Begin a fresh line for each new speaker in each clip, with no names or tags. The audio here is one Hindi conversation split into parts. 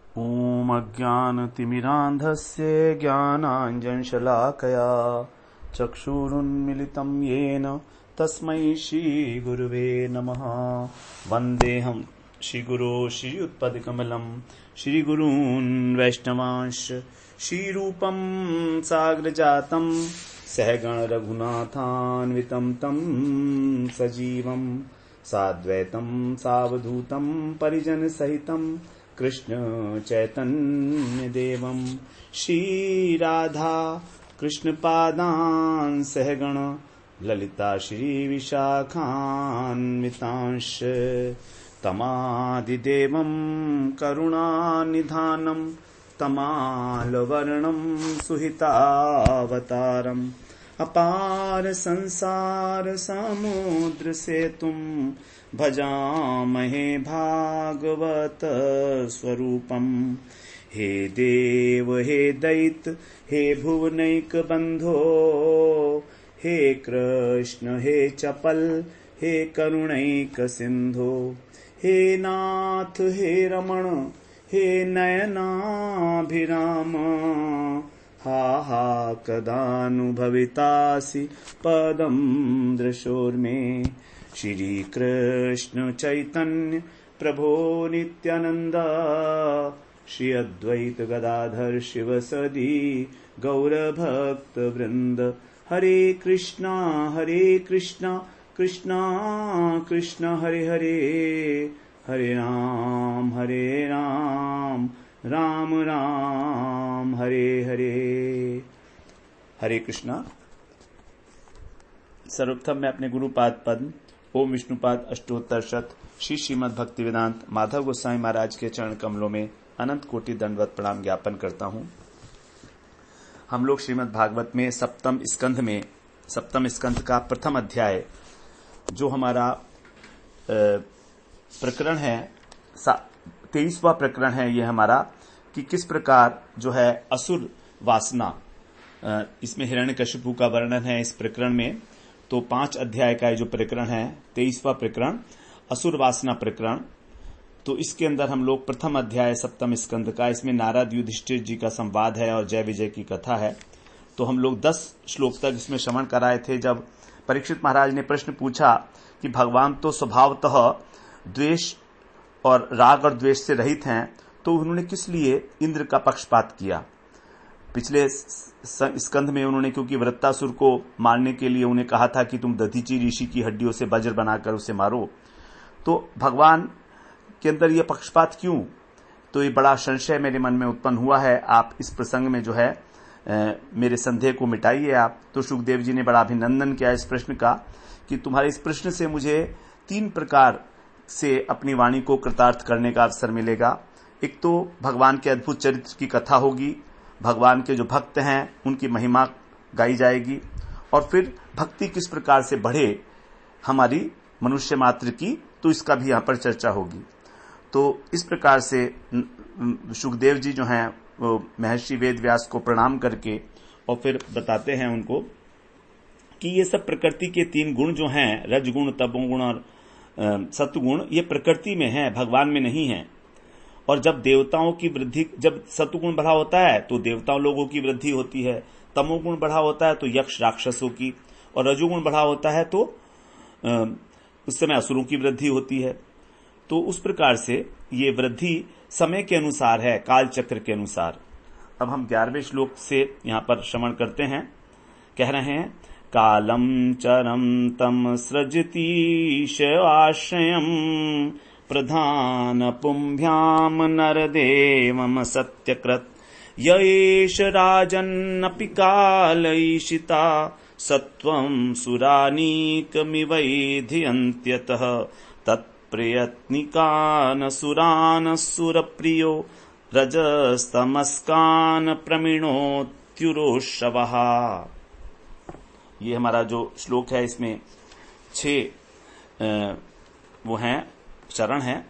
ॐ अज्ञानतिमिरान्धस्य ज्ञानाञ्जनशलाकया चक्षुरुन्मिलितं येन तस्मै श्रीगुरुवे नमः। वन्देऽहं श्रीगुरो श्रीयुत्पदकमलं श्रीगुरून् वैष्णवांश्च श्रीरूपं साग्रजातं सहगण रघुनाथान्वितं तं सजीवं साद्वैतं सावधूतं परिजनसहितं कृष्ण चैतन्य देवं श्री राधा कृष्ण पादान् सहगण ललिता श्री विशाखान्वितांश तमादिदेवं करुणानिधानं तमालवर्णं सुहितावतारम् अपार संसार समुद्र सेतुं भजामहे भागवत स्वरूपम्। हे देव हे दैत हे भुवनैक बंधो हे कृष्ण हे चपल हे करुणैक सिंधो हे नाथ हे रमण हे नयनाभिराम हा हा कदानुभवितासि पदं दृशोर्मे। श्री कृष्ण चैतन्य प्रभो नित्यानंद श्री अद्वैत गदाधर शिवसदी गौरभक्त वृंद। हरे कृष्णा कृष्णा कृष्णा हरे हरे हरे राम राम राम हरे हरे। हरे कृष्णा। सर्वप्रथम मैं अपने गुरुपाद पद्म ओम विष्णुपाद अष्टोत्तर शत श्री श्रीमद् भक्ति वेदांत माधव गोस्वामी महाराज के चरण कमलों में अनंत कोटि दंडवत प्रणाम ज्ञापन करता हूं। हम लोग श्रीमद् भागवत में सप्तम स्कंध का प्रथम अध्याय जो हमारा प्रकरण है 23वां प्रकरण है ये हमारा कि किस प्रकार जो है असुर वासना, इसमें हिरण्यकशिपु का वर्णन है इस प्रकरण में। तो 5 अध्याय का जो प्रकरण है 23वां प्रकरण असुर वासना प्रकरण। तो इसके अंदर हम लोग प्रथम अध्याय सप्तम स्कंद का, इसमें नारद युधिष्ठिर जी का संवाद है और जय विजय की कथा है। तो हम लोग 10 श्लोक तक इसमें श्रवण कराए थे। जब परीक्षित महाराज ने प्रश्न पूछा कि भगवान तो स्वभावतः द्वेष और राग और द्वेष से रहित हैं, तो उन्होंने किस लिए इंद्र का पक्षपात किया। पिछले स्कंध में उन्होंने क्योंकि वृत्तासुर को मारने के लिए उन्हें कहा था कि तुम दधीची ऋषि की हड्डियों से वज्र बनाकर उसे मारो, तो भगवान के अंदर यह पक्षपात क्यों। तो ये बड़ा संशय मेरे मन में उत्पन्न हुआ है। आप इस प्रसंग में जो है मेरे संदेह को मिटाइए आप। तो सुखदेव जी ने बड़ा अभिनंदन किया इस प्रश्न का कि तुम्हारे इस प्रश्न से मुझे 3 प्रकार से अपनी वाणी को कृतार्थ करने का अवसर मिलेगा। एक तो भगवान के अद्भुत चरित्र की कथा होगी, भगवान के जो भक्त हैं उनकी महिमा गाई जाएगी, और फिर भक्ति किस प्रकार से बढ़े हमारी मनुष्य मात्र की, तो इसका भी यहां पर चर्चा होगी। तो इस प्रकार से सुखदेव जी जो हैं वो महर्षि वेद व्यास को प्रणाम करके और फिर बताते हैं उनको कि ये सब प्रकृति के 3 गुण जो हैं, रजगुण तमोगुण और सत्वगुण, ये प्रकृति में है, भगवान में नहीं है। और जब देवताओं की वृद्धि, जब सत्वगुण बढ़ा होता है तो देवताओं लोगों की वृद्धि होती है, तमोगुण बढ़ा होता है तो यक्ष राक्षसों की, और रजोगुण बढ़ा होता है तो उस समय असुरों की वृद्धि होती है। तो उस प्रकार से ये वृद्धि समय के अनुसार है, काल चक्र के अनुसार। अब हम 11वें श्लोक से यहां पर श्रवण करते हैं। कह रहे हैं कालम चरम तम सृजतीश आश्रयम प्रधान पुंभ्याम नरदेवम सत्यकृत येष राजन्नपि कालईशिता सत्वं सुरानीकमिवैधियन्त्यतः तत्प्रयत्निकान् सुरान् सुरप्रियो रजस्तमस्कान् प्रमिणोत्युरोषवः। ये हमारा जो श्लोक है इसमें 6 वो हैं चरण है।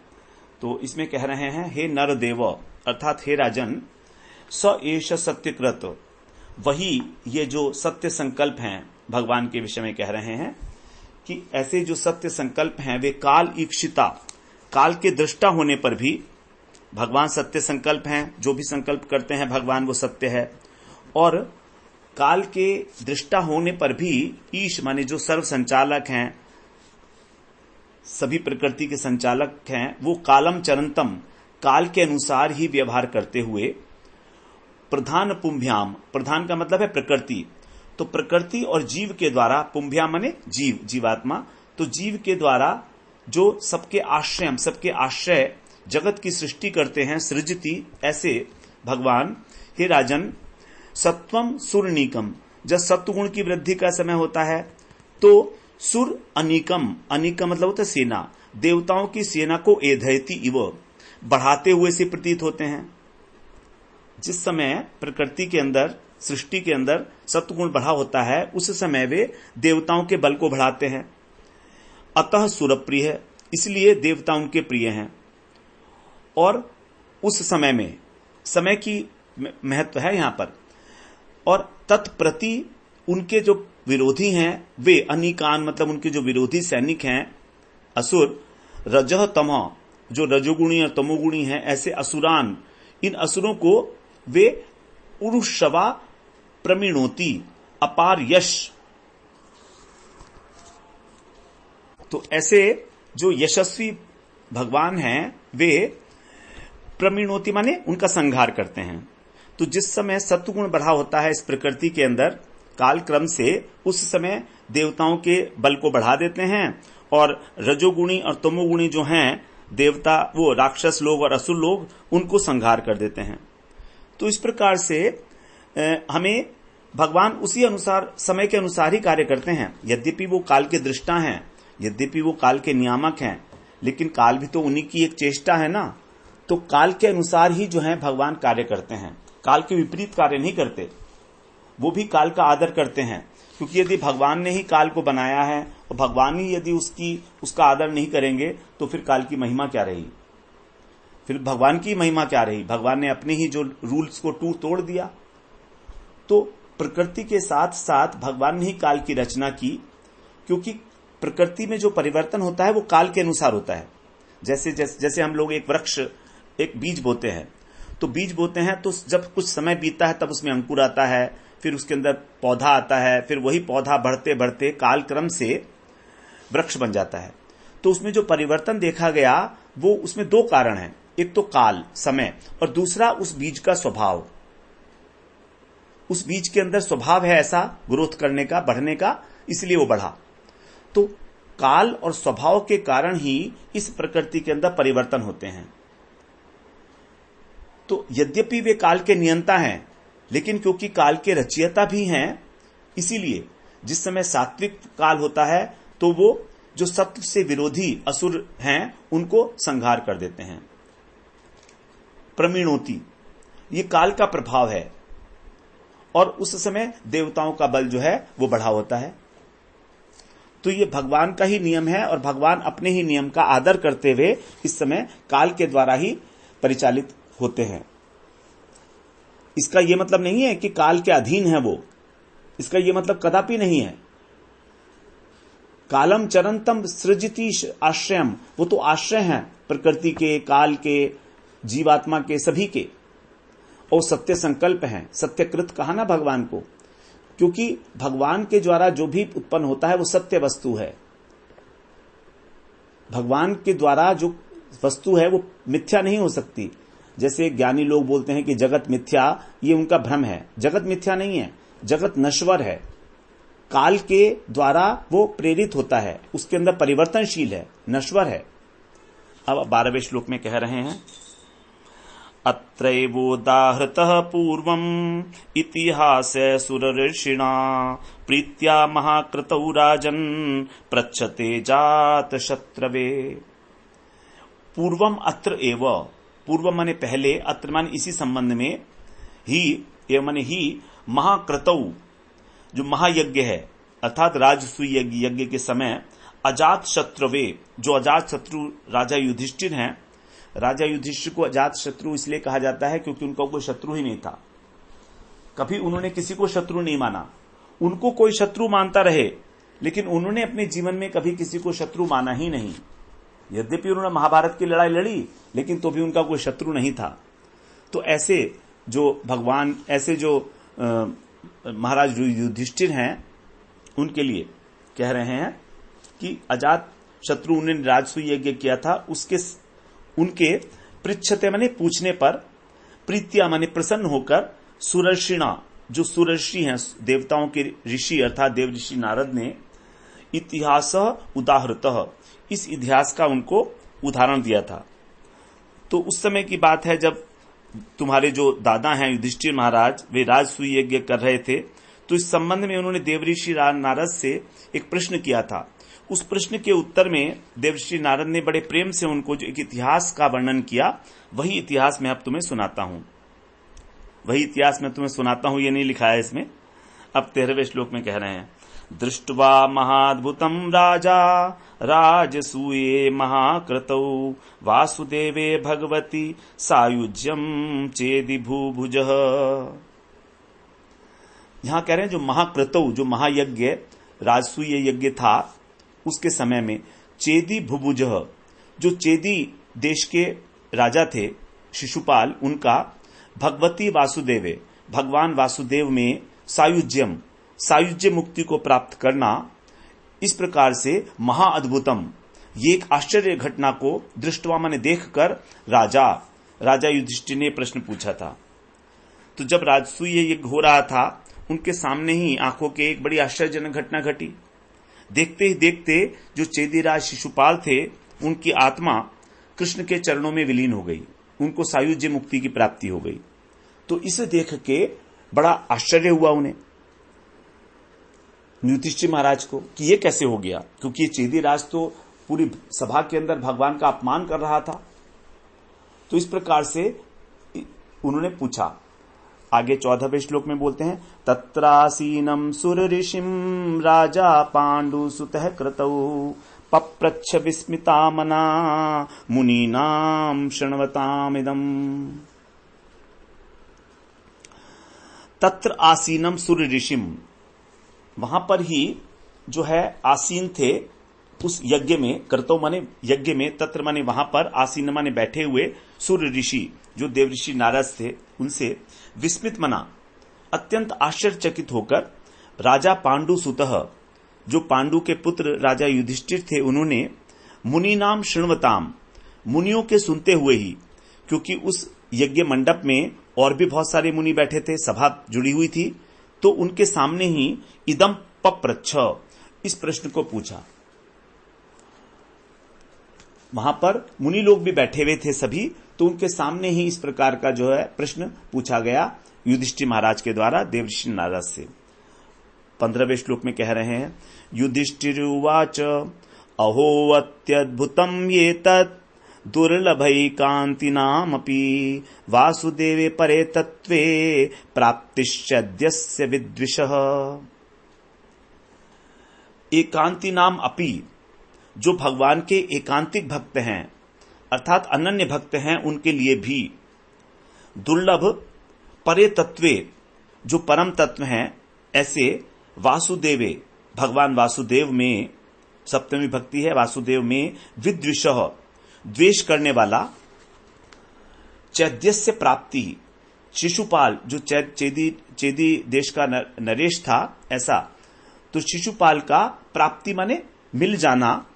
तो इसमें कह रहे हैं हे नरदेव अर्थात हे राजन, स एष सत्यकृत, वही ये जो सत्य संकल्प हैं भगवान के विषय में कह रहे हैं कि ऐसे जो सत्य संकल्प हैं वे काल ईक्षिता, काल के दृष्टा होने पर भी भगवान सत्य संकल्प हैं, जो भी संकल्प करते हैं भगवान वो सत्य है। और काल के दृष्टा होने पर भी ईश माने जो सर्व संचालक हैं, सभी प्रकृति के संचालक हैं, वो कालम चरंतम काल के अनुसार ही व्यवहार करते हुए प्रधान पुंभ्याम, प्रधान का मतलब है प्रकृति, तो प्रकृति और जीव के द्वारा, पुंभ्याम माने जीव, जीवात्मा, तो जीव के द्वारा जो सबके आश्रय, सबके आश्रय जगत की सृष्टि करते हैं, सृजति, ऐसे भगवान हे राजन सत्वम सुरनीकम, जब सत्वगुण की वृद्धि का समय होता है तो सुर अनीकम, अनीकम मतलब होता है सेना, देवताओं की सेना को एधयति इव, बढ़ाते हुए से प्रतीत होते हैं। जिस समय प्रकृति के अंदर, सृष्टि के अंदर सत्वगुण बढ़ा होता है, उस समय वे देवताओं के बल को बढ़ाते हैं। अतः सुरप्रिय है, इसलिए देवता उनके प्रिय हैं। और उस समय में, समय की महत्व है यहां पर, और तत्प्रति उनके जो विरोधी हैं वे अनिकान मतलब उनके जो विरोधी सैनिक हैं असुर, रजह तमः जो रजोगुणी और तमोगुणी हैं, ऐसे असुरान, इन असुरों को वे उरुषवा प्रमीणोति, अपार यश, तो ऐसे जो यशस्वी भगवान हैं वे प्रमीणोति माने उनका संहार करते हैं। तो जिस समय सत्वगुण बढ़ा होता है इस प्रकृति के अंदर काल क्रम से, उस समय देवताओं के बल को बढ़ा देते हैं और रजोगुणी और तमोगुणी जो हैं देवता, वो राक्षस लोग और असुर लोग, उनको संहार कर देते हैं। तो इस प्रकार से हमें भगवान उसी अनुसार, समय के अनुसार ही कार्य करते हैं। यद्यपि वो काल के दृष्टा हैं, यद्यपि वो काल के नियामक हैं, लेकिन काल भी तो उन्हीं की एक चेष्टा है ना। तो काल के अनुसार ही जो है भगवान कार्य करते हैं, काल के विपरीत कार्य नहीं करते। वो भी काल का आदर करते हैं, क्योंकि यदि भगवान ने ही काल को बनाया है और भगवान ही यदि उसका आदर नहीं करेंगे तो फिर काल की महिमा क्या रही, फिर भगवान की महिमा क्या रही। भगवान ने अपने ही जो रूल्स को तोड़ दिया। तो प्रकृति के साथ साथ भगवान ने ही काल की रचना की, क्योंकि प्रकृति में जो परिवर्तन होता है वो काल के अनुसार होता है। जैसे हम लोग एक वृक्ष, एक बीज बोते हैं, तो बीज बोते हैं तो जब कुछ समय बीतता है तब उसमें अंकुर आता है, फिर उसके अंदर पौधा आता है, फिर वही पौधा बढ़ते बढ़ते काल क्रम से वृक्ष बन जाता है। तो उसमें जो परिवर्तन देखा गया वो, उसमें दो कारण हैं, एक तो काल, समय, और दूसरा उस बीज का स्वभाव। उस बीज के अंदर स्वभाव है ऐसा ग्रोथ करने का, बढ़ने का, इसलिए वो बढ़ा। तो काल और स्वभाव के कारण ही इस प्रकृति के अंदर परिवर्तन होते हैं। तो यद्यपि वे काल के नियंता हैं, लेकिन क्योंकि काल के रचयिता भी हैं, इसीलिए जिस समय सात्विक काल होता है तो वो जो सत्व से विरोधी असुर हैं उनको संहार कर देते हैं। प्रमीणोति, ये काल का प्रभाव है, और उस समय देवताओं का बल जो है वो बढ़ा होता है। तो ये भगवान का ही नियम है, और भगवान अपने ही नियम का आदर करते हुए इस समय काल के द्वारा ही परिचालित होते हैं। इसका यह मतलब नहीं है कि काल के अधीन है वो, इसका यह मतलब कदापि नहीं है। कालम चरंतम सृजति आश्रयम, वो तो आश्रय हैं प्रकृति के, काल के, जीवात्मा के, सभी के, और सत्य संकल्प हैं। सत्यकृत कहा ना भगवान को, क्योंकि भगवान के द्वारा जो भी उत्पन्न होता है वो सत्य वस्तु है। भगवान के द्वारा जो वस्तु है वो मिथ्या नहीं हो सकती। जैसे ज्ञानी लोग बोलते हैं कि जगत मिथ्या, ये उनका भ्रम है। जगत मिथ्या नहीं है, जगत नश्वर है, काल के द्वारा वो प्रेरित होता है, उसके अंदर परिवर्तनशील है, नश्वर है। अब 12वें श्लोक में कह रहे हैं, अत्रैवोदाहृतः पूर्वम् इतिहासे सुरऋषिणा प्रीत्या महाकृतौ राजन् पृच्छते जात शत्रवे। पूर्वम अत्र एव, पूर्व माने पहले, अत्र माने इसी संबंध में, ही एवं माने ही, महाकृतौ जो महायज्ञ है, अर्थात राजसूय यज्ञ के समय अजात शत्रवे, जो अजात शत्रु राजा युधिष्ठिर हैं। राजा युधिष्ठिर को अजात शत्रु इसलिए कहा जाता है क्योंकि उनका कोई शत्रु ही नहीं था, कभी उन्होंने किसी को शत्रु नहीं माना। उनको कोई शत्रु मानता रहे, लेकिन उन्होंने अपने जीवन में कभी किसी को शत्रु माना ही नहीं। यद्यपि उन्होंने महाभारत की लड़ाई लड़ी, लेकिन तो भी उनका कोई शत्रु नहीं था। तो ऐसे जो महाराज युधिष्ठिर हैं, उनके लिए कह रहे हैं कि अजात शत्रु ने राजसूय यज्ञ किया था, उनके पृच्छते माने पूछने पर, प्रीत्या माने प्रसन्न होकर, सुरर्षिणा जो सुरर्षि हैं, देवताओं के ऋषि अर्थात देव ऋषि नारद ने इतिहास उदाहृतः इस इतिहास का उनको उदाहरण दिया था। तो उस समय की बात है जब तुम्हारे जो दादा हैं युधिष्ठिर महाराज, वे राजसूय यज्ञ कर रहे थे। तो इस संबंध में उन्होंने देवऋषि नारद से एक प्रश्न किया था। उस प्रश्न के उत्तर में देवऋषि नारद ने बड़े प्रेम से उनको जो एक इतिहास का वर्णन किया, वही इतिहास मैं अब तुम्हें सुनाता हूं। ये नहीं लिखा है इसमें। अब 13वें श्लोक में कह रहे हैं, दृष्ट्वा महाद्भुतम राजा राजसूये महाकृतौ वासुदेवे भगवती सायुज्यम चेदि भूभुजः। यहां कह रहे हैं जो महाकृतौ, जो महायज्ञ राजसूय यज्ञ था, उसके समय में चेदि भूभुजः, जो चेदी देश के राजा थे शिशुपाल, उनका भगवती वासुदेवे, भगवान वासुदेव में सायुज्य मुक्ति को प्राप्त करना, इस प्रकार से महाअद्भुतम, ये एक आश्चर्य घटना को दृष्टवा माने देखकर राजा युधिष्ठिर ने प्रश्न पूछा था। तो जब राजसूय यज्ञ हो रहा था, उनके सामने ही आंखों के एक बड़ी आश्चर्यजनक घटना घटी। देखते ही देखते जो चेदीराज शिशुपाल थे, उनकी आत्मा कृष्ण के चरणों में विलीन हो गई, उनको सायुज्य मुक्ति की प्राप्ति हो गई। तो इसे देख के बड़ा आश्चर्य हुआ उन्हें, युधिष्ठिर महाराज को, कि ये कैसे हो गया, क्योंकि ये चेदीराज तो पूरी सभा के अंदर भगवान का अपमान कर रहा था। तो इस प्रकार से उन्होंने पूछा। आगे 14वें श्लोक में बोलते हैं, तत्रासीनम सुर ऋषिम राजा पांडु सुतः कृतौ पप्रच्छ विस्मिता मना मुनीनाम शृण्वतामिदम्। तत्र आसीनम सुर ऋषिम, वहां पर ही जो है आसीन थे उस यज्ञ में, कर्तव्य माने यज्ञ में, तत्र माने वहां पर, आसीन माने बैठे हुए, सुर ऋषि जो देवऋषि नारद थे, उनसे विस्मित मना, अत्यंत आश्चर्यचकित होकर, राजा पांडु सुतः, जो पांडु के पुत्र राजा युधिष्ठिर थे, उन्होंने मुनि नाम शृण्वताम, मुनियों के सुनते हुए ही, क्योंकि उस यज्ञ मंडप में और भी बहुत सारे मुनि बैठे थे, सभा जुड़ी हुई थी, तो उनके सामने ही इदम पप्रच्छ, इस प्रश्न को पूछा। वहां पर मुनि लोग भी बैठे हुए थे सभी, तो उनके सामने ही इस प्रकार का जो है प्रश्न पूछा गया युधिष्ठिर महाराज के द्वारा देवऋषि नारद से। 15वें श्लोक में कह रहे हैं, युधिष्ठिर उवाच अहो अत्यद्भुतम ये तत् दुर्लभैकान्तिनामपि वासुदेवे परे तत्वे प्राप्तिश्चद्यस्य विद्विषः। एकांति नाम अपि, जो भगवान के एकांतिक भक्त हैं अर्थात अनन्य भक्त हैं, उनके लिए भी, दुर्लभ परे तत्वे, जो परम तत्व हैं, ऐसे वासुदेवे, भगवान वासुदेव में, सप्तमी भक्ति है वासुदेव में, विद्विषः, द्वेष करने वाला, चैद्यस्य प्राप्ति, शिशुपाल जो चेदी देश का नरेश था, ऐसा, तो शिशुपाल का प्राप्ति माने मिल जाना,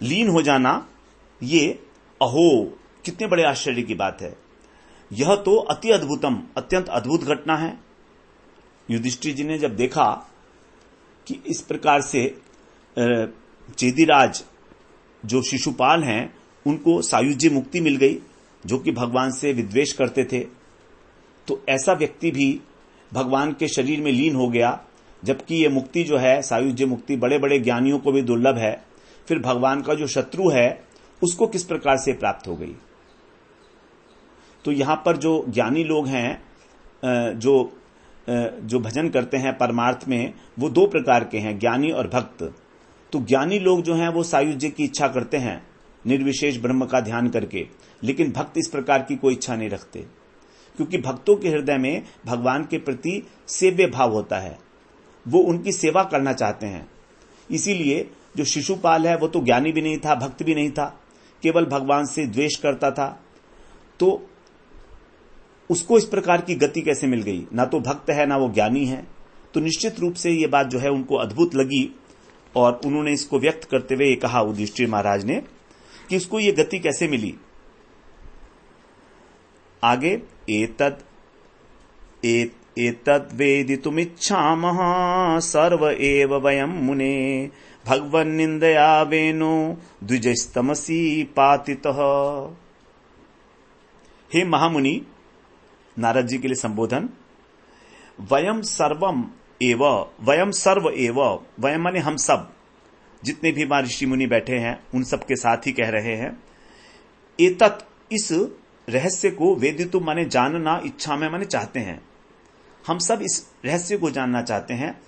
लीन हो जाना, ये अहो, कितने बड़े आश्चर्य की बात है। यह तो अति अद्भुतम, अत्यंत अद्भुत घटना है। युधिष्ठिर जी ने जब देखा कि इस प्रकार से चेदीराज जो शिशुपाल हैं, उनको सायुज्य मुक्ति मिल गई, जो कि भगवान से विद्वेष करते थे, तो ऐसा व्यक्ति भी भगवान के शरीर में लीन हो गया, जबकि ये मुक्ति जो है सायुज्य मुक्ति बड़े बड़े ज्ञानियों को भी दुर्लभ है, फिर भगवान का जो शत्रु है उसको किस प्रकार से प्राप्त हो गई। तो यहां पर जो ज्ञानी लोग हैं, जो भजन करते हैं परमार्थ में, वो दो प्रकार के हैं, ज्ञानी और भक्त। तो ज्ञानी लोग जो हैं वो सायुज्य की इच्छा करते हैं निर्विशेष ब्रह्म का ध्यान करके, लेकिन भक्त इस प्रकार की कोई इच्छा नहीं रखते, क्योंकि भक्तों के हृदय में भगवान के प्रति सेव्य भाव होता है, वो उनकी सेवा करना चाहते हैं। इसीलिए जो शिशुपाल है वो तो ज्ञानी भी नहीं था, भक्त भी नहीं था, केवल भगवान से द्वेष करता था, तो उसको इस प्रकार की गति कैसे मिल गई? ना तो भक्त है, ना वो ज्ञानी है। तो निश्चित रूप से ये बात जो है उनको अद्भुत लगी और उन्होंने इसको व्यक्त करते हुए ये कहा युधिष्ठिर महाराज ने कि उसको ये गति कैसे मिली। आगे एतद् वेदितुमिच्छामः सर्व एव वयं मुने भगवन्निन्दया वेनो द्विजस्तमसी पातितः। हे महामुनि, नारद जी के लिए संबोधन। वयम सर्व एव, वयम माने हम सब, जितने भी हमारे ऋषि मुनि बैठे हैं उन सब के साथ ही कह रहे हैं। एतत्, इस रहस्य को, वेदितु माने जानना, इच्छा में माने चाहते हैं, हम सब इस रहस्य को जानना चाहते हैं।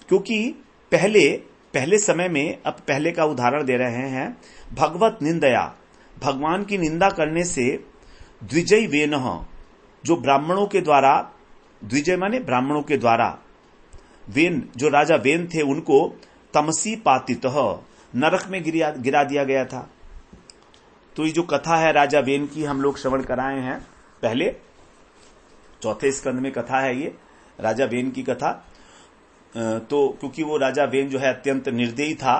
क्योंकि पहले समय में, अब पहले का उदाहरण दे रहे हैं, भगवत निंदया, भगवान की निंदा करने से, द्विजय वेनः, जो ब्राह्मणों के द्वारा, द्विजय माने ब्राह्मणों के द्वारा, वेन जो राजा वेन थे उनको तमसी पातितः, नरक में गिरा दिया गया था। तो ये जो कथा है राजा वेन की, हम लोग श्रवण कराए हैं पहले, चौथे स्कंद में कथा है ये राजा वेन की कथा। तो क्योंकि वो राजा वेन जो है अत्यंत निर्दयी था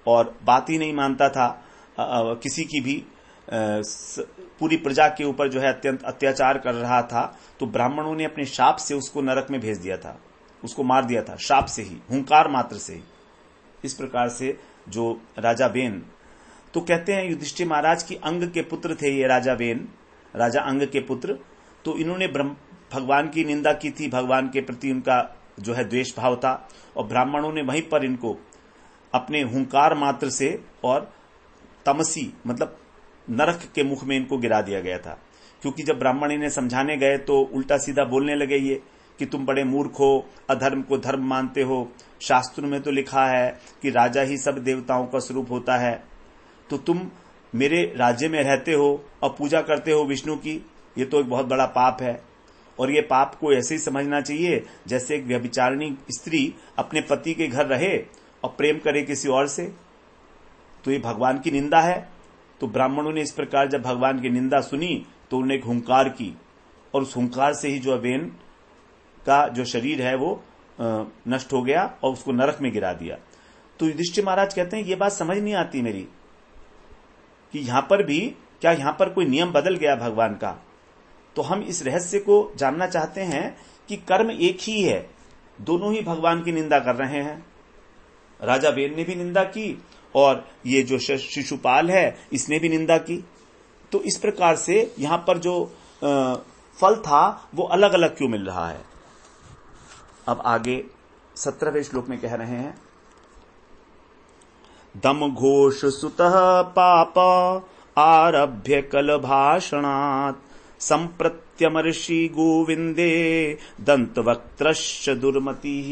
और बात ही नहीं मानता था किसी की भी, पूरी प्रजा के ऊपर जो है अत्यंत अत्याचार कर रहा था, तो ब्राह्मणों ने अपने शाप से उसको नरक में भेज दिया था, उसको मार दिया था शाप से ही, हुंकार मात्र से ही। इस प्रकार से जो राजा वेन, तो कहते हैं युधिष्ठिर महाराज की अंग के पुत्र थे ये राजा वेन, राजा अंग के पुत्र। तो इन्होंने भगवान की निंदा की थी, भगवान के प्रति उनका जो है द्वेष भाव था, और ब्राह्मणों ने वहीं पर इनको अपने हुंकार मात्र से और तमसी मतलब नरक के मुख में इनको गिरा दिया गया था। क्योंकि जब ब्राह्मण इन्हें समझाने गए तो उल्टा सीधा बोलने लगे ये कि तुम बड़े मूर्ख हो, अधर्म को धर्म मानते हो, शास्त्रों में तो लिखा है कि राजा ही सब देवताओं का स्वरूप होता है, तो तुम मेरे राज्य में रहते हो और पूजा करते हो विष्णु की, ये तो एक बहुत बड़ा पाप है। और ये पाप को ऐसे ही समझना चाहिए जैसे एक व्यभिचारिणी स्त्री अपने पति के घर रहे और प्रेम करे किसी और से, तो ये भगवान की निंदा है। तो ब्राह्मणों ने इस प्रकार जब भगवान की निंदा सुनी तो उन्होंने एक हुंकार की, और उस हुंकार से ही जो वेन का जो शरीर है वो नष्ट हो गया और उसको नरक में गिरा दिया। तो युधिष्ठिर महाराज कहते हैं ये बात समझ नहीं आती मेरी कि यहां पर भी क्या यहां पर कोई नियम बदल गया भगवान का। तो हम इस रहस्य को जानना चाहते हैं कि कर्म एक ही है, दोनों ही भगवान की निंदा कर रहे हैं। राजा वेन ने भी निंदा की और ये जो शिशुपाल है इसने भी निंदा की। तो इस प्रकार से यहां पर जो फल था वो अलग अलग क्यों मिल रहा है। अब आगे 17वें श्लोक में कह रहे हैं, दम घोष सुतः पाप आरभ्य कल भाषणात् संप्रत्यमर्षि गोविंदे दंतवक्त्रश्च दुर्मतिः।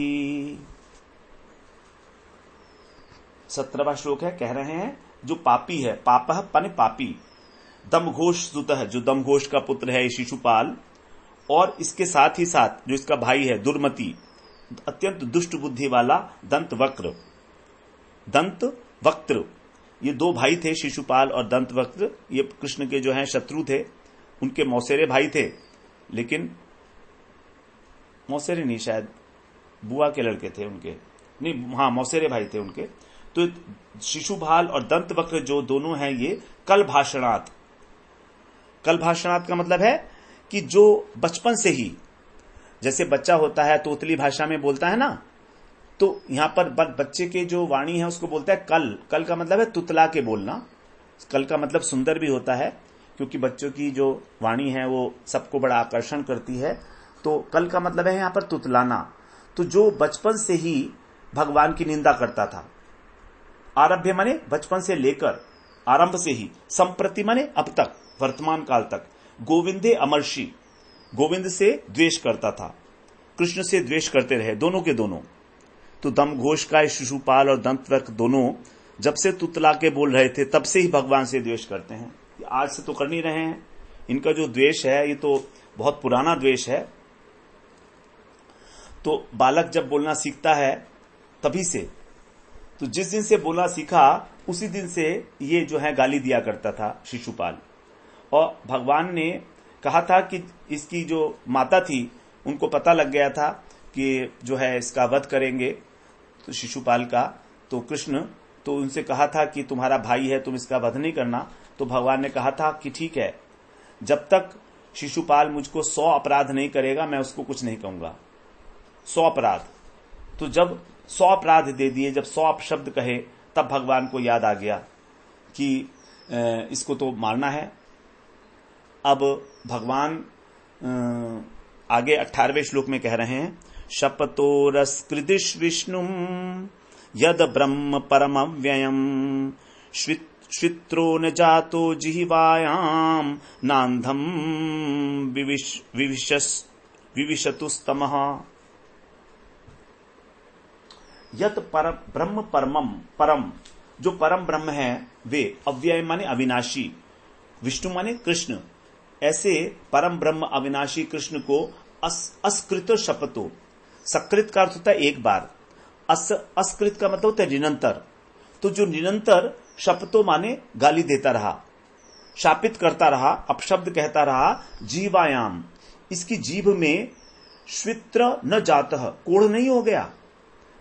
17वां श्लोक है, कह रहे हैं जो पापी है, पापः पन पापी, दमघोष सुतः, जो दमघोष का पुत्र है शिशुपाल, और इसके साथ ही साथ जो इसका भाई है दुर्मति, अत्यंत दुष्ट बुद्धि वाला दंतवक्त्र। दंतवक्त्र ये दो भाई थे, शिशुपाल और दंतवक्त्र, ये कृष्ण के जो हैं शत्रु थे, उनके मौसेरे भाई थे, लेकिन मौसेरे नहीं, शायद बुआ के लड़के थे उनके, नहीं हाँ मौसेरे भाई थे उनके। तो शिशुपाल और दंतवक्त्र जो दोनों हैं ये कल भाषणात्, कल भाषणात् का मतलब है कि जो बचपन से ही, जैसे बच्चा होता है तोतली भाषा में बोलता है ना, तो यहां पर बच्चे के जो वाणी है उसको बोलता है कल। कल का मतलब है तुतला के बोलना। कल का मतलब सुंदर भी होता है, क्योंकि बच्चों की जो वाणी है वो सबको बड़ा आकर्षण करती है। तो कल का मतलब है यहां पर तुतलाना। तो जो बचपन से ही भगवान की निंदा करता था, आरभ्य माने बचपन से लेकर, आरंभ से ही, संप्रति माने अब तक, वर्तमान काल तक, गोविंदे अमर्षि, गोविंद से द्वेष करता था, कृष्ण से द्वेष करते रहे, दोनों के दोनों। तो दमघोष का शिशुपाल और दंतवक्त्र दोनों जब से तुतला के बोल रहे थे तब से ही भगवान से द्वेष करते हैं। आज से तो कर नहीं रहे हैं, इनका जो द्वेष है ये तो बहुत पुराना द्वेष है। तो बालक जब बोलना सीखता है तभी से, तो जिस दिन से बोलना सीखा उसी दिन से ये जो है गाली दिया करता था शिशुपाल। और भगवान ने कहा था कि इसकी जो माता थी उनको पता लग गया था कि जो है इसका वध करेंगे तो शिशुपाल का, तो कृष्ण तो उनसे कहा था कि तुम्हारा भाई है, तुम इसका वध नहीं करना। तो भगवान ने कहा था कि ठीक है, जब तक शिशुपाल मुझको 100 अपराध नहीं करेगा मैं उसको कुछ नहीं कहूंगा। 100 अपराध। तो जब 100 अपराध दे दिए, जब 100 अपशब्द कहे, तब भगवान को याद आ गया कि इसको तो मारना है। अब भगवान आगे 18वें श्लोक में कह रहे हैं, शपतो रसकृदिश विष्णुम यद ब्रह्म परमव्ययम श्वित्रो न जातो जिह्वायाम नांधम विविशतुस्तमः। यत ब्रह्म परम, जो परम ब्रह्म है वे, अव्यय माने अविनाशी, विष्णु माने कृष्ण, ऐसे परम ब्रह्म अविनाशी कृष्ण को अस्कृत शपथो, सकृत का अर्थ होता है एक बार, अस्कृत का मतलब होता है निरंतर। तो जो निरंतर शपथो माने गाली देता रहा, शापित करता रहा, अपशब्द कहता रहा, जीवायाम, इसकी जीभ में श्वित्र न जातः, कोढ़ नहीं हो गया।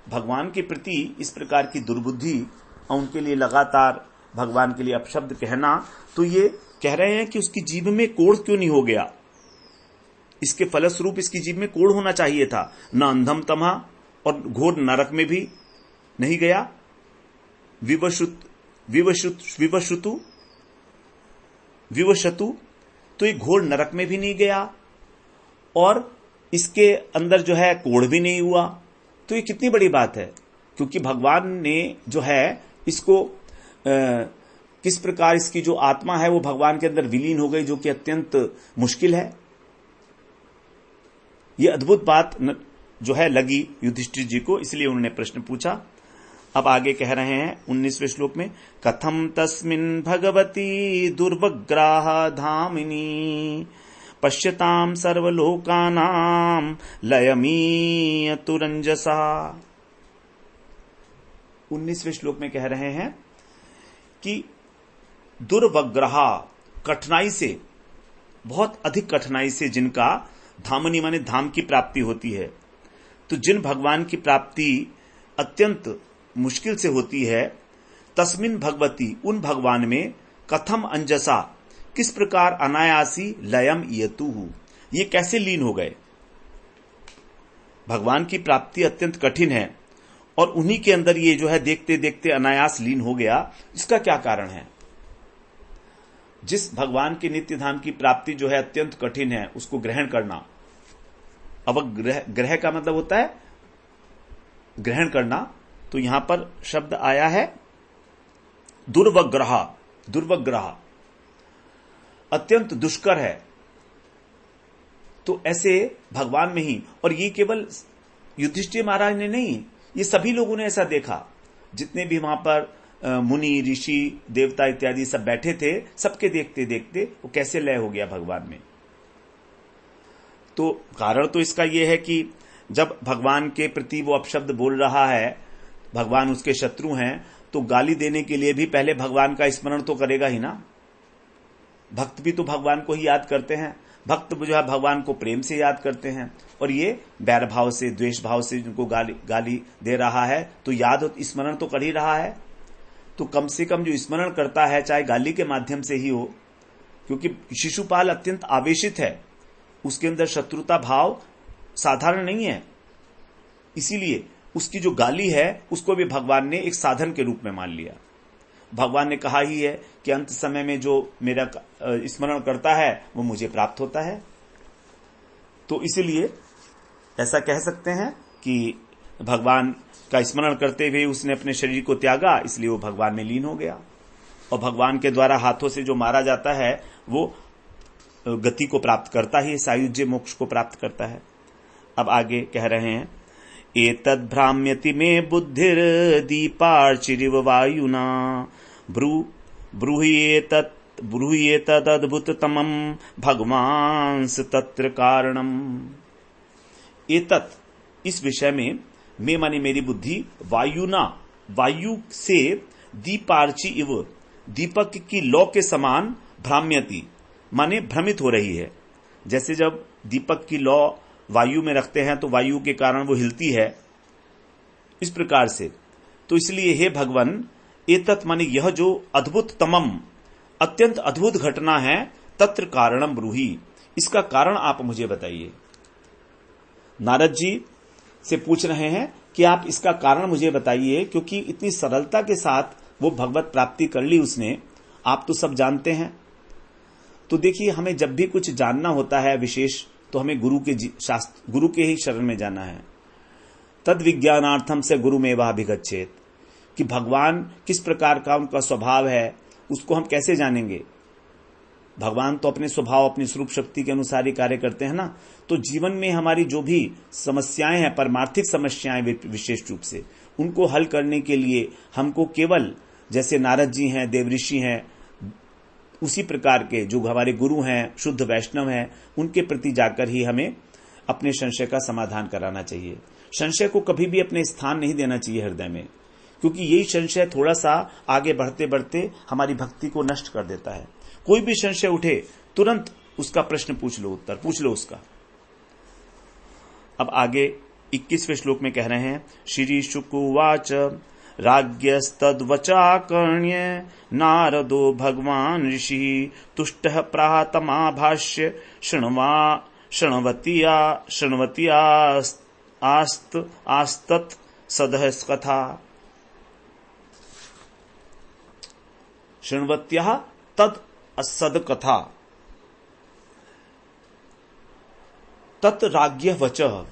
भगवान के प्रति इस प्रकार की दुर्बुद्धि और उनके लिए लगातार भगवान के लिए अपशब्द कहना, तो ये कह रहे हैं कि उसकी जीभ में कोढ़ क्यों नहीं हो गया। इसके फलस्वरूप इसकी जीभ में कोढ़ होना चाहिए था। न अंधम तमा, और घोर नरक में भी नहीं गया। विवशतु, तो ये घोर नरक में भी नहीं गया और इसके अंदर जो है कोढ़ भी नहीं हुआ। तो ये कितनी बड़ी बात है, क्योंकि भगवान ने जो है इसको किस प्रकार इसकी जो आत्मा है वो भगवान के अंदर विलीन हो गई, जो कि अत्यंत मुश्किल है। ये अद्भुत बात जो है लगी युधिष्ठिर जी को, इसलिए उन्होंने प्रश्न पूछा। अब आगे कह रहे हैं 19वें श्लोक में, कथम तस्मिन् भगवती दुर्वग्राह धामिनी पश्यताम सर्वलोकानाम लयमीयतुरंजसा। 19वें श्लोक में कह रहे हैं कि दुर्वग्रह, कठिनाई से, बहुत अधिक कठिनाई से जिनका, धामनी माने धाम की प्राप्ति होती है, तो जिन भगवान की प्राप्ति अत्यंत मुश्किल से होती है, तस्मिन भगवती, उन भगवान में, कथम अंजसा, किस प्रकार अनायासी, लयम यतुहु, ये कैसे लीन हो गए। भगवान की प्राप्ति अत्यंत कठिन है और उन्हीं के अंदर ये जो है देखते देखते अनायास लीन हो गया। इसका क्या कारण है। जिस भगवान की नित्य धाम की प्राप्ति जो है अत्यंत कठिन है, उसको ग्रहण करना, अब ग्रह का मतलब होता है ग्रहण करना, तो यहां पर शब्द आया है दुर्वग्रह। दुर्वग्रह अत्यंत दुष्कर है। तो ऐसे भगवान में ही, और ये केवल युधिष्ठिर महाराज ने नहीं, ये सभी लोगों ने ऐसा देखा, जितने भी वहां पर मुनि ऋषि देवता इत्यादि सब बैठे थे, सबके देखते देखते वो कैसे लय हो गया भगवान में। तो कारण तो इसका यह है कि जब भगवान के प्रति वो अपशब्द बोल रहा है, भगवान उसके शत्रु हैं, तो गाली देने के लिए भी पहले भगवान का स्मरण तो करेगा ही ना। भक्त भी तो भगवान को ही याद करते हैं, भक्त जो है भगवान को प्रेम से याद करते हैं, और ये बैर भाव से, द्वेष भाव से जिनको गाली दे रहा है, तो याद स्मरण तो कर ही रहा है। तो कम से कम जो स्मरण करता है, चाहे गाली के माध्यम से ही हो, क्योंकि शिशुपाल अत्यंत आवेशित है, उसके अंदर शत्रुता भाव साधारण नहीं है, इसीलिए उसकी जो गाली है उसको भी भगवान ने एक साधन के रूप में मान लिया। भगवान ने कहा ही है कि अंत समय में जो मेरा स्मरण करता है वो मुझे प्राप्त होता है। तो इसीलिए ऐसा कह सकते हैं कि भगवान का स्मरण करते हुए उसने अपने शरीर को त्यागा, इसलिए वो भगवान में लीन हो गया। और भगवान के द्वारा हाथों से जो मारा जाता है वो गति को प्राप्त करता ही, सायुज्य मोक्ष को प्राप्त करता है। अब आगे कह रहे हैं, एतद् भ्राम्यति मे बुद्धिर दीपार्चिरिव वायुना ब्रूहि अद्भुततमं भगवांस तत्र कारणम। एतत्, इस विषय में, मैं माने मेरी बुद्धि, वायुना, वायु से दीपार्ची इव, दीपक की लौ के समान भ्राम्यति, माने भ्रमित हो रही है। जैसे जब दीपक की लौ वायु में रखते हैं तो वायु के कारण वो हिलती है, इस प्रकार से। तो इसलिए हे भगवान, एतत् माने यह जो अद्भुत तमम, अत्यंत अद्भुत घटना है, तत्र कारणम ब्रूहि, इसका कारण आप मुझे बताइए। नारद जी से पूछ रहे हैं कि आप इसका कारण मुझे बताइए, क्योंकि इतनी सरलता के साथ वो भगवत प्राप्ति कर ली उसने, आप तो सब जानते हैं। तो देखिए, हमें जब भी कुछ जानना होता है विशेष, तो हमें गुरु के ही शरण में जाना है। तद विज्ञानार्थम से गुरु में वाभिगच्छेत, कि भगवान किस प्रकार का उनका स्वभाव है उसको हम कैसे जानेंगे। भगवान तो अपने स्वभाव, अपनी स्वरूप शक्ति के अनुसार ही कार्य करते हैं ना। तो जीवन में हमारी जो भी समस्याएं हैं, परमार्थिक समस्याएं विशेष रूप से, उनको हल करने के लिए हमको केवल, जैसे नारद जी हैं, देवऋषि हैं, उसी प्रकार के जो हमारे गुरु हैं, शुद्ध वैष्णव हैं, उनके प्रति जाकर ही हमें अपने संशय का समाधान कराना चाहिए। संशय को कभी भी अपने स्थान नहीं देना चाहिए हृदय में, क्योंकि यही संशय थोड़ा सा आगे बढ़ते बढ़ते हमारी भक्ति को नष्ट कर देता है। कोई भी संशय उठे, तुरंत उसका प्रश्न पूछ लो, उत्तर पूछ लो उसका। अब आगे 21वें श्लोक में कह रहे हैं, श्री शुकुवाच राज्ञस्तद्वचाकर्ण्य नारदो भगवान ऋषि तुष्टः प्रातमाभाष्य शृण्वत्यास्तत् सदः कथा। शृण्वत्याः तद असद कथा तत् राज्ञ वचः,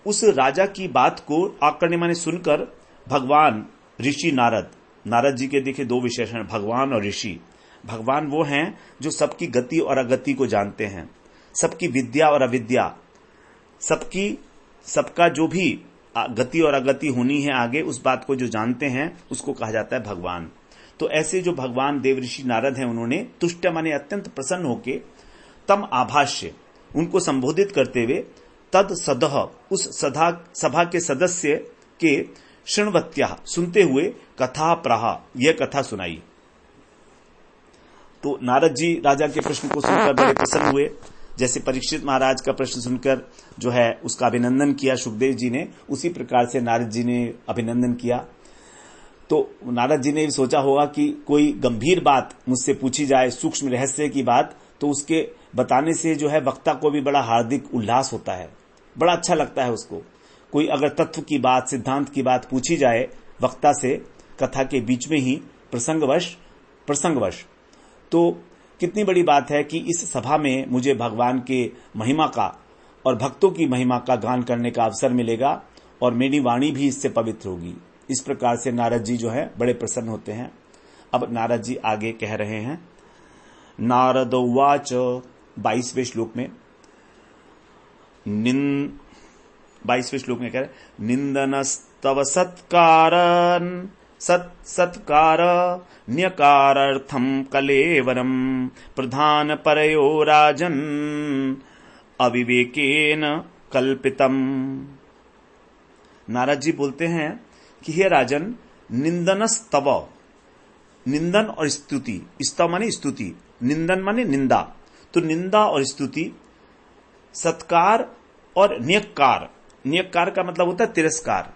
उस राजा की बात को आकर्ण्य माने सुनकर भगवान ऋषि नारद जी के देखिए दो विशेषण, भगवान और ऋषि। भगवान वो हैं जो सबकी गति और अगति को जानते हैं, सबकी विद्या और अविद्या, सबका जो भी गति और अगति होनी है आगे, उस बात को जो जानते हैं उसको कहा जाता है भगवान। तो ऐसे जो भगवान देवऋषि नारद हैं, उन्होंने तुष्ट माने अत्यंत प्रसन्न होके तम आभाष्य, उनको संबोधित करते हुए तद सदह, उस सभा के सदस्य के शृण्वत्या, सुनते हुए कथा प्राह, यह कथा सुनाई। तो नारद जी राजा के प्रश्न को सुनकर बड़े प्रसन्न हुए। जैसे परीक्षित महाराज का प्रश्न सुनकर जो है उसका अभिनंदन किया सुखदेव जी ने, उसी प्रकार से नारद जी ने अभिनंदन किया। तो नारद जी ने भी सोचा होगा कि कोई गंभीर बात मुझसे पूछी जाए, सूक्ष्म रहस्य की बात, तो उसके बताने से जो है वक्ता को भी बड़ा हार्दिक उल्लास होता है, बड़ा अच्छा लगता है उसको। कोई अगर तत्व की बात, सिद्धांत की बात पूछी जाए वक्ता से कथा के बीच में ही प्रसंगवश, तो कितनी बड़ी बात है कि इस सभा में मुझे भगवान के महिमा का और भक्तों की महिमा का गान करने का अवसर मिलेगा और मेरी वाणी भी इससे पवित्र होगी। इस प्रकार से नारद जी जो है बड़े प्रसन्न होते हैं। अब नारद जी आगे कह रहे हैं, नारद उवाच, 22वें श्लोक में 22वें श्लोक में कह रहे, निंदनस्तव सत्कार न्यकारार्थम कलेवरम प्रधान परयो राजन अविवेकेन कल्पितम। नारद जी बोलते हैं कि हे राजन, निंदनस्तव, निंदन और स्तुति, स्तव माने स्तुति, निंदन माने निंदा, तो निंदा और स्तुति, सत्कार और न्यक्कार, न्यक्कार का मतलब होता है तिरस्कार,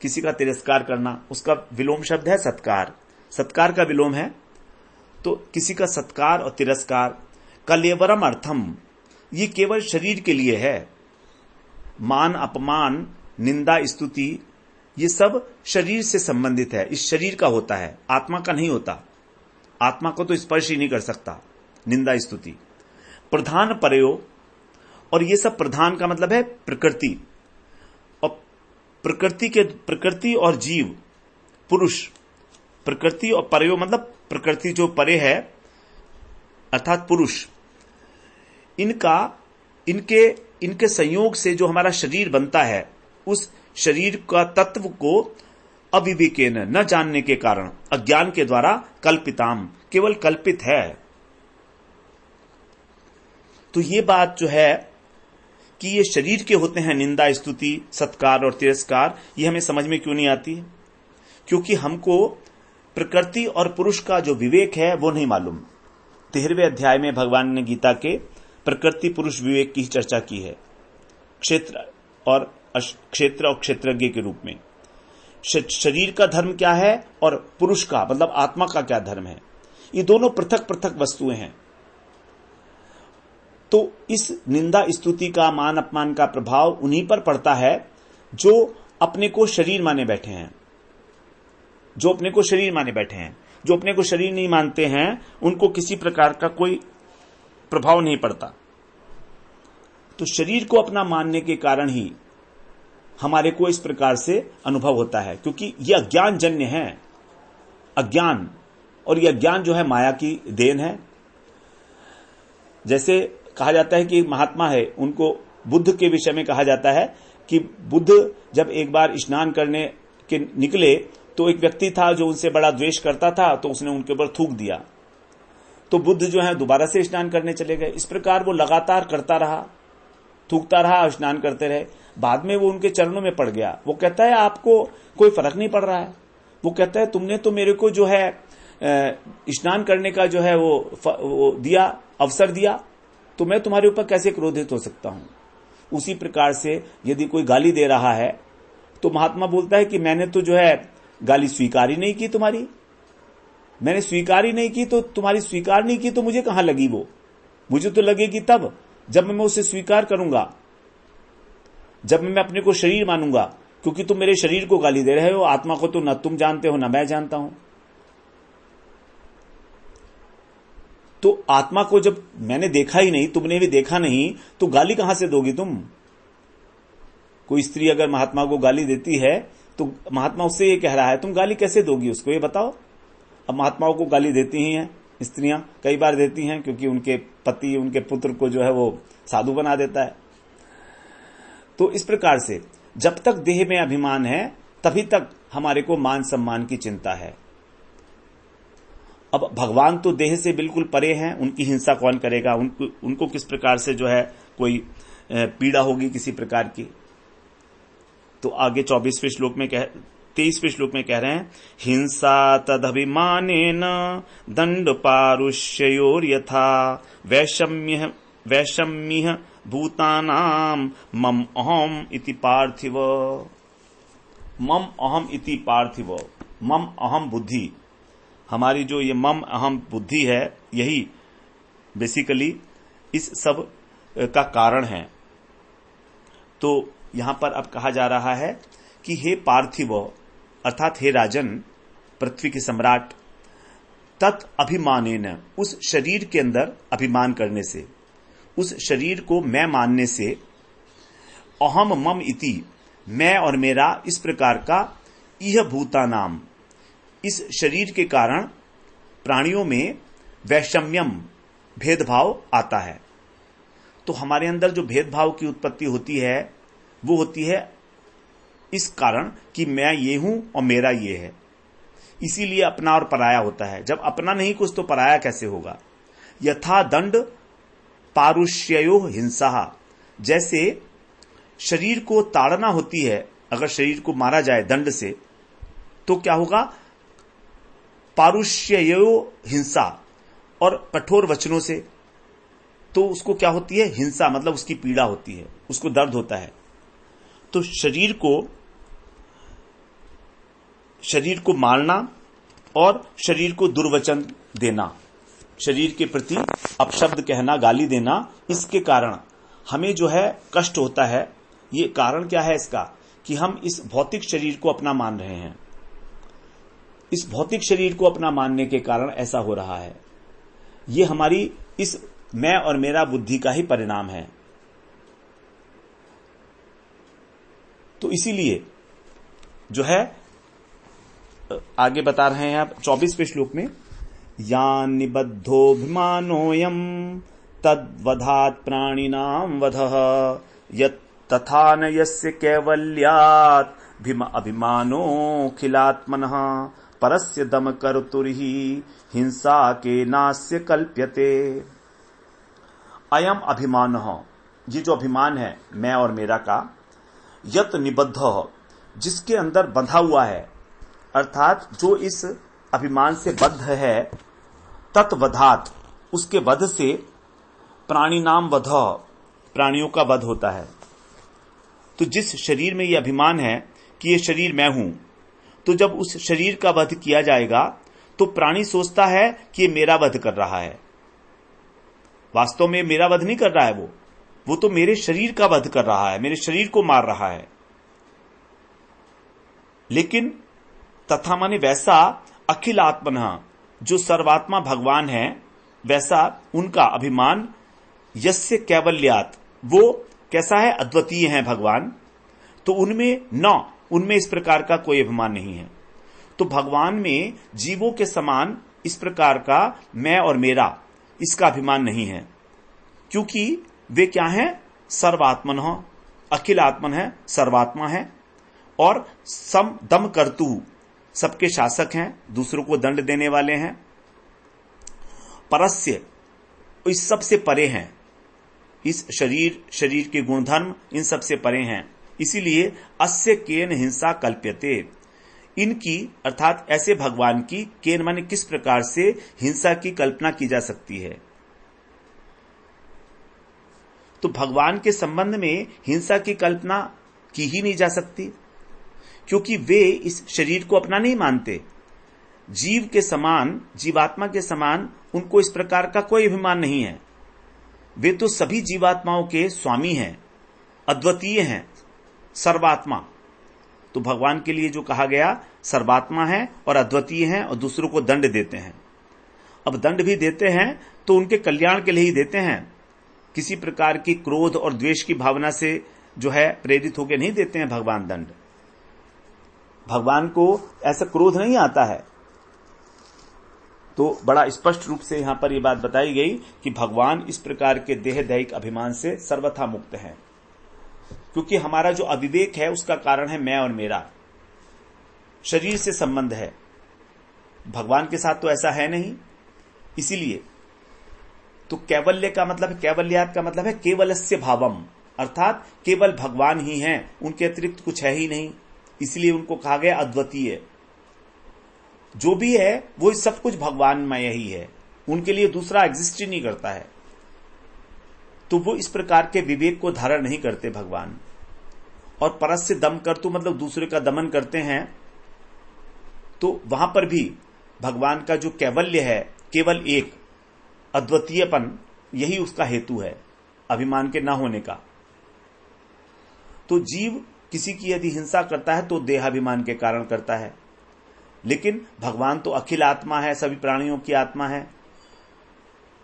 किसी का तिरस्कार करना, उसका विलोम शब्द है सत्कार, सत्कार का विलोम है, तो किसी का सत्कार और तिरस्कार। कलेवरम अर्थम, ये केवल शरीर के लिए है। मान अपमान, निंदा स्तुति, ये सब शरीर से संबंधित है, इस शरीर का होता है, आत्मा का नहीं होता। आत्मा को तो स्पर्श ही नहीं कर सकता निंदा स्तुति। प्रधान परयो, और ये सब प्रधान का मतलब है प्रकृति, और प्रकृति और जीव, पुरुष, प्रकृति और परयो मतलब प्रकृति जो परे है अर्थात पुरुष, इनके संयोग से जो हमारा शरीर बनता है, उस शरीर का तत्व को अविवेकेन, न जानने के कारण, अज्ञान के द्वारा कल्पिताम, केवल कल्पित है। तो ये बात जो है कि ये शरीर के होते हैं निंदा स्तुति सत्कार और तिरस्कार, ये हमें समझ में क्यों नहीं आती है? क्योंकि हमको प्रकृति और पुरुष का जो विवेक है वो नहीं मालूम। 13वें अध्याय में भगवान ने गीता के प्रकृति पुरुष विवेक की चर्चा की है, क्षेत्र और क्षेत्रज्ञ के रूप में। शरीर का धर्म क्या है और पुरुष का मतलब आत्मा का क्या धर्म है, ये दोनों पृथक पृथक वस्तुएं हैं। तो इस निंदा स्तुति का, मान अपमान का प्रभाव उन्हीं पर पड़ता है जो अपने को शरीर माने बैठे हैं, जो अपने को शरीर माने बैठे हैं। जो अपने को शरीर नहीं मानते हैं उनको किसी प्रकार का कोई प्रभाव नहीं पड़ता। तो शरीर को अपना मानने के कारण ही हमारे को इस प्रकार से अनुभव होता है, क्योंकि यह अज्ञान जन्य है, अज्ञान, और यह अज्ञान जो है माया की देन है। जैसे कहा जाता है कि महात्मा है, उनको बुद्ध के विषय में कहा जाता है कि बुद्ध जब एक बार स्नान करने के निकले तो एक व्यक्ति था जो उनसे बड़ा द्वेष करता था, तो उसने उनके ऊपर थूक दिया। तो बुद्ध जो है दोबारा से स्नान करने चले गए। इस प्रकार वो लगातार करता रहा, थूकता रहा, स्नान करते रहे। बाद में वो उनके चरणों में पड़ गया। वो कहता है आपको कोई फर्क नहीं पड़ रहा है। वो कहता है तुमने तो मेरे को जो है स्नान करने का जो है वो दिया, अवसर दिया, तो मैं तुम्हारे ऊपर कैसे क्रोधित हो सकता हूं। उसी प्रकार से यदि कोई गाली दे रहा है तो महात्मा बोलता है कि मैंने तो जो है गाली स्वीकार ही नहीं की तुम्हारी, मैंने स्वीकार ही नहीं की, तो तुम्हारी स्वीकार नहीं की तो मुझे कहां लगी वो, मुझे तो लगेगी तब जब मैं उसे स्वीकार करूंगा, जब मैं अपने को शरीर मानूंगा, क्योंकि तुम मेरे शरीर को गाली दे रहे हो, आत्मा को तो न तुम जानते हो न मैं जानता हूं। तो आत्मा को जब मैंने देखा ही नहीं, तुमने भी देखा नहीं, तो गाली कहां से दोगी तुम। कोई स्त्री अगर महात्मा को गाली देती है तो महात्मा उससे ये कह रहा है तुम गाली कैसे दोगी उसको, ये बताओ। अब महात्माओं को गाली देती ही हैं स्त्रियां, कई बार देती हैं, क्योंकि उनके पति उनके पुत्र को जो है वो साधु बना देता है। तो इस प्रकार से जब तक देह में अभिमान है तभी तक हमारे को मान सम्मान की चिंता है। अब भगवान तो देह से बिल्कुल परे हैं, उनकी हिंसा कौन करेगा, उनको किस प्रकार से जो है कोई पीड़ा होगी किसी प्रकार की। तो आगे 23वें श्लोक में 23वें श्लोक में कह रहे हैं, हिंसा तदभिमानेन दंड पारुष्योर यथा वैषम्य भूतानाम मम अहम इति पार्थिव। मम अहम इति पार्थिव, मम अहम बुद्धि, हमारी जो ये मम अहम बुद्धि है यही बेसिकली इस सब का कारण है। तो यहां पर अब कहा जा रहा है कि हे पार्थिव, अर्थात हे राजन, पृथ्वी के सम्राट, तत् अभिमानेन, उस शरीर के अंदर अभिमान करने से, उस शरीर को मैं मानने से, अहम मम इति, मैं और मेरा, इस प्रकार का, इह भूता नाम, इस शरीर के कारण प्राणियों में वैषम्यम, भेदभाव आता है। तो हमारे अंदर जो भेदभाव की उत्पत्ति होती है वो होती है इस कारण कि मैं ये हूं और मेरा ये है। इसीलिए अपना और पराया होता है। जब अपना नहीं कुछ तो पराया कैसे होगा। यथा दंड पारुष्यो हिंसा, जैसे शरीर को ताड़ना होती है, अगर शरीर को मारा जाए दंड से तो क्या होगा, पारुष्यो हिंसा, और कठोर वचनों से तो उसको क्या होती है, हिंसा, मतलब उसकी पीड़ा होती है, उसको दर्द होता है। तो शरीर को मारना और शरीर को दुर्वचन देना, शरीर के प्रति अपशब्द कहना, गाली देना, इसके कारण हमें जो है कष्ट होता है। ये कारण क्या है इसका, कि हम इस भौतिक शरीर को अपना मान रहे हैं। इस भौतिक शरीर को अपना मानने के कारण ऐसा हो रहा है। ये हमारी इस मैं और मेरा बुद्धि का ही परिणाम है। तो इसीलिए जो है आगे बता रहे हैं आप 24वें श्लोक में, यान निबद्धोभिमानोऽयं तद्वधात् प्राणिनां वधः यत् तथा न यस्य कैवल्यात् अभिमानोऽखिलात्मनः परस्य दम कर्तुर्हि हिंसा के नास्य कल्प्यते। अयम अभिमानः, ये जो अभिमान है मैं और मेरा का, यत निबद्ध, जिसके अंदर बंधा हुआ है, अर्थात जो इस अभिमान से बद्ध है, तत्वधात, उसके वध से प्राणी नाम वध, प्राणियों का वध होता है। तो जिस शरीर में यह अभिमान है कि ये शरीर मैं हूं, तो जब उस शरीर का वध किया जाएगा तो प्राणी सोचता है कि ये मेरा वध कर रहा है। वास्तव में मेरा वध नहीं कर रहा है, वो तो मेरे शरीर का वध कर रहा है, मेरे शरीर को मार रहा है। लेकिन तथा माने वैसा अखिल आत्मनः, जो सर्वात्मा भगवान है, वैसा उनका अभिमान यस्य कैवल्यात, वो कैसा है, अद्वितीय है भगवान, तो उनमें इस प्रकार का कोई अभिमान नहीं है। तो भगवान में जीवों के समान इस प्रकार का मैं और मेरा, इसका अभिमान नहीं है, क्योंकि वे क्या हैं, सर्वात्मनः, अखिल आत्मन है, सर्वात्मा है, और सम दम कर्तु, सबके शासक हैं, दूसरों को दंड देने वाले हैं, परस्य, इस सब से परे हैं, इस शरीर के गुणधर्म इन सब से परे हैं। इसीलिए अस्य केन हिंसा कल्प्यते, इनकी अर्थात ऐसे भगवान की केन माने किस प्रकार से हिंसा की कल्पना की जा सकती है। तो भगवान के संबंध में हिंसा की कल्पना की ही नहीं जा सकती, क्योंकि वे इस शरीर को अपना नहीं मानते। जीव के समान, जीवात्मा के समान उनको इस प्रकार का कोई अभिमान नहीं है। वे तो सभी जीवात्माओं के स्वामी हैं, अद्वितीय हैं, सर्वात्मा। तो भगवान के लिए जो कहा गया, सर्वात्मा है और अद्वितीय हैं और दूसरों को दंड देते हैं। अब दंड भी देते हैं तो उनके कल्याण के लिए ही देते हैं, किसी प्रकार की क्रोध और द्वेष की भावना से जो है प्रेरित होकर नहीं देते हैं भगवान दंड। भगवान को ऐसा क्रोध नहीं आता है। तो बड़ा स्पष्ट रूप से यहां पर यह बात बताई गई कि भगवान इस प्रकार के देहदैहिक अभिमान से सर्वथा मुक्त हैं, क्योंकि हमारा जो अविवेक है उसका कारण है मैं और मेरा, शरीर से संबंध है। भगवान के साथ तो ऐसा है नहीं। इसीलिए तो कैवल्य का मतलब, कैवल्यात का मतलब है केवलस्य भावम, अर्थात केवल भगवान ही हैं, उनके अतिरिक्त कुछ है ही नहीं। इसलिए उनको कहा गया अद्वितीय। जो भी है वो सब कुछ भगवानमय ही है, उनके लिए दूसरा एग्जिस्ट ही नहीं करता है। तो वो इस प्रकार के विवेक को धारण नहीं करते भगवान। और परस्य दम कर्तु मतलब दूसरे का दमन करते हैं। तो वहां पर भी भगवान का जो कैवल्य है, केवल एक अद्वितीयपन, यही उसका हेतु है अभिमान के न होने का। तो जीव किसी की यदि हिंसा करता है तो देहाभिमान के कारण करता है, लेकिन भगवान तो अखिल आत्मा है, सभी प्राणियों की आत्मा है,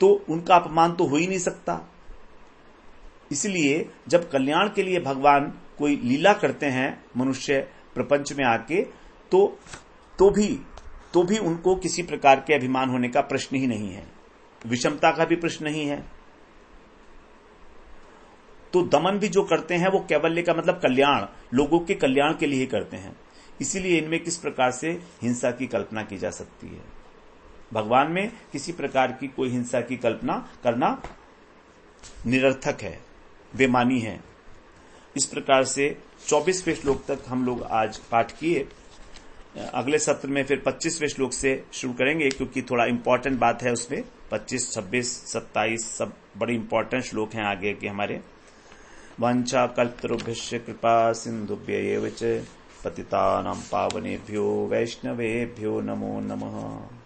तो उनका अपमान तो हो ही नहीं सकता। इसलिए जब कल्याण के लिए भगवान कोई लीला करते हैं मनुष्य प्रपंच में आके, तो भी उनको किसी प्रकार के अभिमान होने का प्रश्न ही नहीं है, विषमता का भी प्रश्न नहीं है। तो दमन भी जो करते हैं वो कैवल्य का मतलब कल्याण, लोगों के कल्याण के लिए ही करते हैं। इसीलिए इनमें किस प्रकार से हिंसा की कल्पना की जा सकती है। भगवान में किसी प्रकार की कोई हिंसा की कल्पना करना निरर्थक है, बेमानी है। इस प्रकार से 24वें श्लोक तक हम लोग आज पाठ किए। अगले सत्र में फिर 25वें श्लोक से शुरू करेंगे, क्योंकि थोड़ा इंपॉर्टेंट बात है उसमें। 25, 26, 27 सब बड़े इंपॉर्टेंट श्लोक हैं आगे के हमारे। वांछा कल्पतरुभ्यश्च कृपा सिन्धुभ्यैव च पतितानां पावनेभ्यो वैष्णवेभ्यो नमो नमः।